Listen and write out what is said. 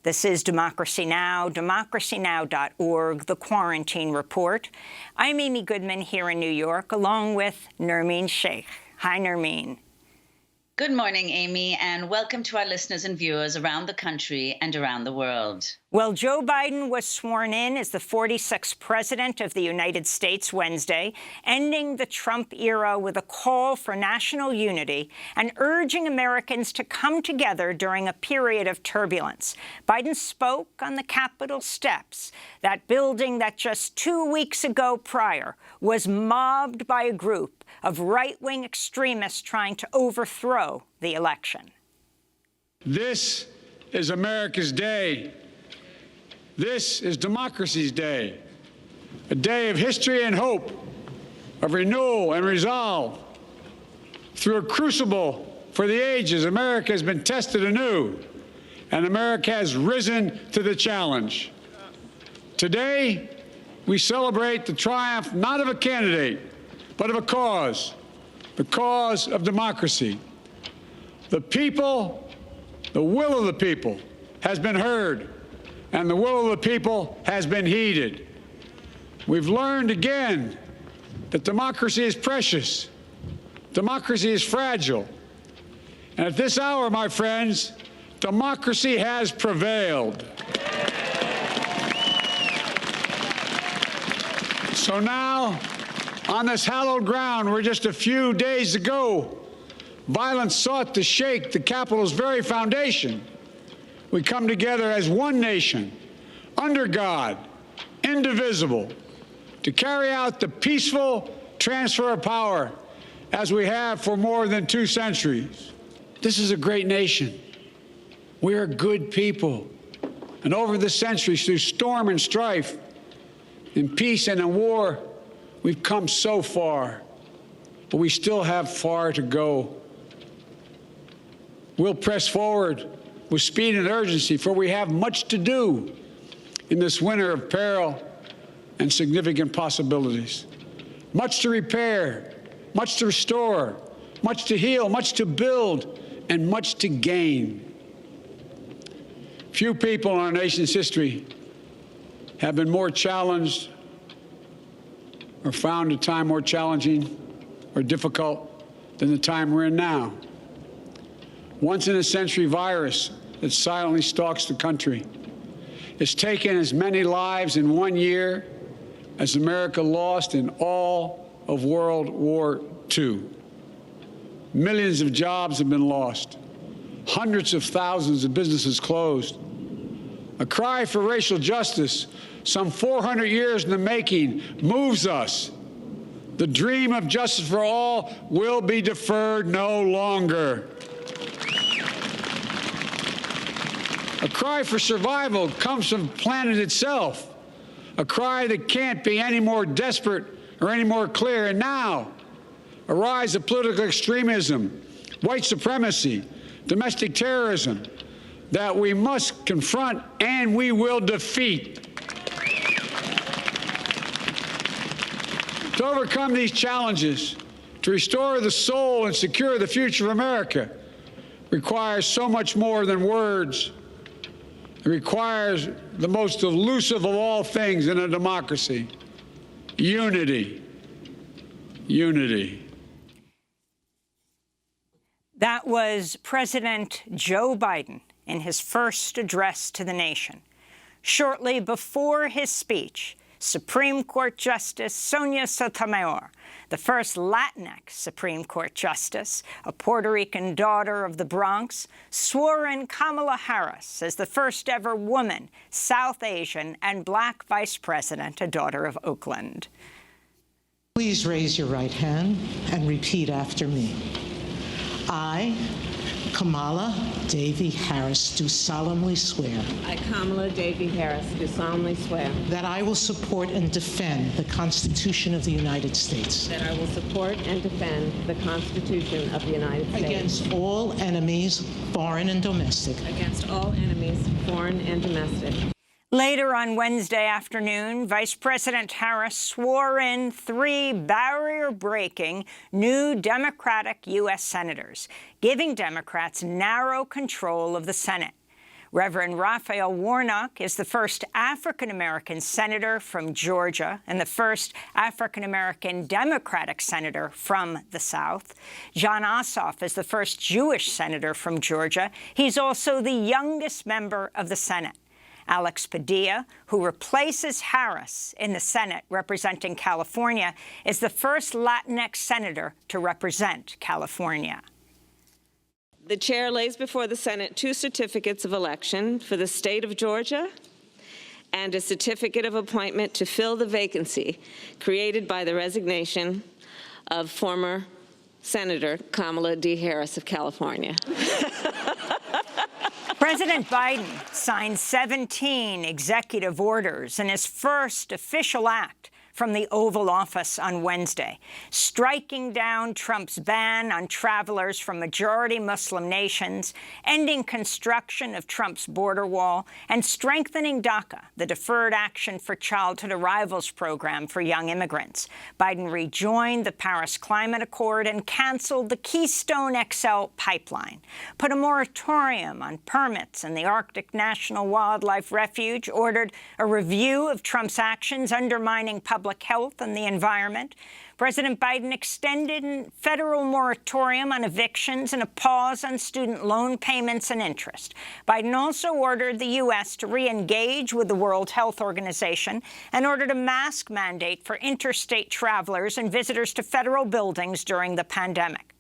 This is Democracy Now!, democracynow.org, The Quarantine Report. I'm Amy Goodman here in New York, along with Nermeen Sheikh. Hi, Nermeen. Good morning, Amy, and welcome to our listeners and viewers around the country and around the world. Well, Joe Biden was sworn in as the 46th president of the United States Wednesday, ending the Trump era with a call for national unity and urging Americans to come together during a period of turbulence. Biden spoke on the Capitol steps, that building that just 2 weeks ago prior was mobbed by a group of right-wing extremists trying to overthrow the election. This is America's day. This is democracy's day, a day of history and hope, of renewal and resolve. Through a crucible for the ages, America has been tested anew, and America has risen to the challenge. Today, we celebrate the triumph not of a candidate, but of a cause, the cause of democracy. The people, the will of the people has been heard, and the will of the people has been heeded. We've learned again that democracy is precious, democracy is fragile, and at this hour, my friends, democracy has prevailed. So now, on this hallowed ground where just a few days ago, violence sought to shake the Capitol's very foundation, we come together as one nation, under God, indivisible, to carry out the peaceful transfer of power as we have for more than 2 centuries. This is a great nation. We are good people. And over the centuries, through storm and strife, in peace and in war, we've come so far, but we still have far to go. We'll press forward with speed and urgency, for we have much to do in this winter of peril and significant possibilities. Much to repair, much to restore, much to heal, much to build, and much to gain. Few people in our nation's history have been more challenged or found a time more challenging or difficult than the time we're in now. Once-in-a-century virus that silently stalks the country. It's taken as many lives in 1 year as America lost in all of World War II. Millions of jobs have been lost. Hundreds of thousands of businesses closed. A cry for racial justice, some 400 years in the making, moves us. The dream of justice for all will be deferred no longer. A cry for survival comes from the planet itself, a cry that can't be any more desperate or any more clear. And now, a rise of political extremism, white supremacy, domestic terrorism, that we must confront and we will defeat. To overcome these challenges, to restore the soul and secure the future of America, requires so much more than words. It requires the most elusive of all things in a democracy: unity. Unity. That was President Joe Biden in his first address to the nation. Shortly before his speech, Supreme Court Justice Sonia Sotomayor, the first Latinx Supreme Court justice, a Puerto Rican daughter of the Bronx, swore in Kamala Harris as the first ever woman, South Asian, and Black vice president, a daughter of Oakland. Please raise your right hand and repeat after me. I, Kamala Davy Harris, do solemnly swear I, Kamala Davy Harris, do solemnly swear that I will support and defend the Constitution of the United States that I will support and defend the Constitution of the United States against all enemies, foreign and domestic, against all enemies, foreign and domestic. Later on Wednesday afternoon, Vice President Harris swore in 3 barrier-breaking new Democratic U.S. senators, giving Democrats narrow control of the Senate. Reverend Raphael Warnock is the first African-American senator from Georgia and the first African-American Democratic senator from the South. Jon Ossoff is the first Jewish senator from Georgia. He's also the youngest member of the Senate. Alex Padilla, who replaces Harris in the Senate representing California, is the first Latinx senator to represent California. The chair lays before the Senate 2 certificates of election for the state of Georgia and a certificate of appointment to fill the vacancy created by the resignation of former Senator Kamala D. Harris of California. President Biden signed 17 executive orders in his first official act from the Oval Office on Wednesday, striking down Trump's ban on travelers from majority Muslim nations, ending construction of Trump's border wall, and strengthening DACA, the Deferred Action for Childhood Arrivals program for young immigrants. Biden rejoined the Paris Climate Accord and canceled the Keystone XL pipeline, put a moratorium on permits in the Arctic National Wildlife Refuge, ordered a review of Trump's actions undermining public health and the environment. President Biden extended a federal moratorium on evictions and a pause on student loan payments and interest. Biden also ordered the U.S. to re-engage with the World Health Organization and ordered a mask mandate for interstate travelers and visitors to federal buildings during the pandemic.